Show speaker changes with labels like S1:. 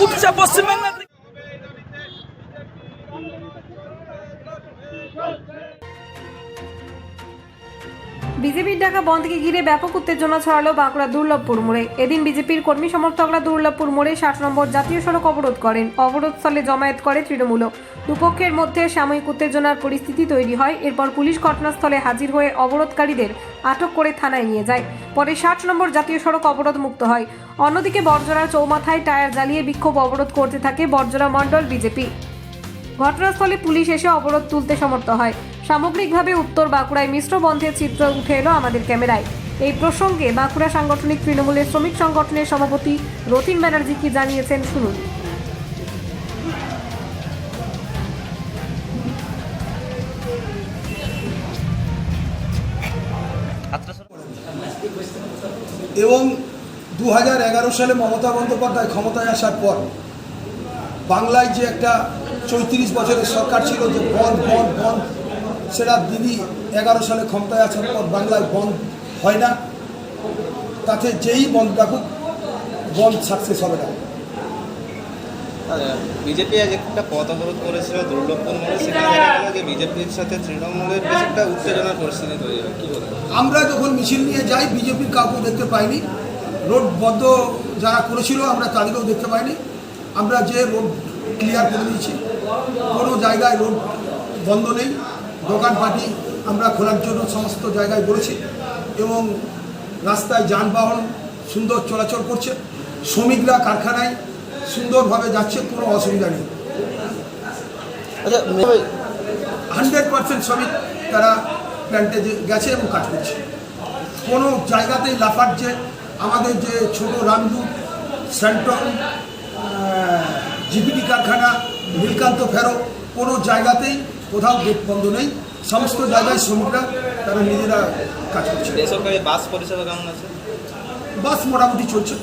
S1: উঠছে পশ্চিমবাংলা থেকে।
S2: বিজেপির ডাকা বন্ধকে ঘিরে ব্যাপক উত্তেজনা ছড়ালো বাঁকুড়া দুর্লভপুর মোড়ে। এদিন বিজেপির কর্মী সমর্থকরা দুর্লভপুর মোড়ে 60 নম্বর জাতীয় সড়ক অবরোধ করেন। অবরোধস্থলে জমায়েত করে তৃণমূলও। দুপক্ষের মধ্যে সাময়িক উত্তেজনার পরিস্থিতি তৈরি হয়। এরপর পুলিশ ঘটনাস্থলে হাজির হয়ে অবরোধকারীদের আটক করে থানায় নিয়ে যায়। পরে 60 নম্বর জাতীয় সড়ক অবরোধ মুক্ত হয়। অন্যদিকে বড়জোড়ার চৌমাথায় টায়ার জ্বালিয়ে বিক্ষোভ অবরোধ করতে থাকে বড়জোড়া মণ্ডল বিজেপি। ঘটনাস্থলে পুলিশ এসে অবরোধ তুলতে সমর্থ হয়। সামগ্রিকভাবে উত্তর বাঁকুড়ায় মিশ্র বন্ধের চিত্র উঠে এলো আমাদের ক্যামেরায়। এই প্রসঙ্গে বাঁকুড়া সাংগঠনিক তৃণমূলের শ্রমিক সংগঠনের সভাপতি রতিন ব্যানার্জি কি জানিয়েছেন শুনুন।
S3: এবং 2011 সালে মমতা বন্দ্যোপাধ্যায় ক্ষমতায় আসার পর বাংলায় যে একটা 34 বছরের সরকার ছিল যে বন্ধ বন্ধ বন্ধ, সেটা দিদি 11 সালে ক্ষমতায় আসার পর বাংলায় বন্ধ হয় না। তাতে যেই বন্ধ রাখুক বন্ধ সাকসেস হবে না।
S4: বিজেপি আজ একটা পথ অবরোধ করেছিল দুর্লভপুর মোড়ে, সেখানে দেখা গেল যে বিজেপির সাথে তৃণমূলের বেশ একটা উত্তেজনার পরিস্থিতি তৈরি হয়। কী বলবেন?
S3: আমরা যখন মিছিল নিয়ে যাই বিজেপির কাউকে দেখতে পাইনি। রোড বন্ধ যারা করেছিল আমরা তাদেরকেও দেখতে পাইনি। আমরা যে রোড ক্লিয়ার করে দিয়েছি, কোনো জায়গায় রোড বন্ধ নেই। দোকানপাটি আমরা খোলার জন্য সমস্ত জায়গায় বলেছি এবং রাস্তায় যানবাহন সুন্দর চলাচল করছে। শ্রমিকরা কারখানায় সুন্দরভাবে যাচ্ছে, কোনো অসুবিধা নেই। 100% শ্রমিক তারা প্ল্যান্টে গেছে এবং কাজ করছে। কোনো জায়গাতেই লাফাচ্ছে। আমাদের যে ছোট রামদু, সেন্ট্রল, জিপিটি কারখানা, নীলকান্ত ফেরো, কোনো জায়গাতেই কোথাও গেট বন্ধ নেই। সমস্ত জায়গায় শ্রমিকরা তারা নিজেরা কাজ করছে।
S4: বেসরকারি বাস পরিষেবা কেমন আছে?
S3: বাস মোটামুটি চলছে।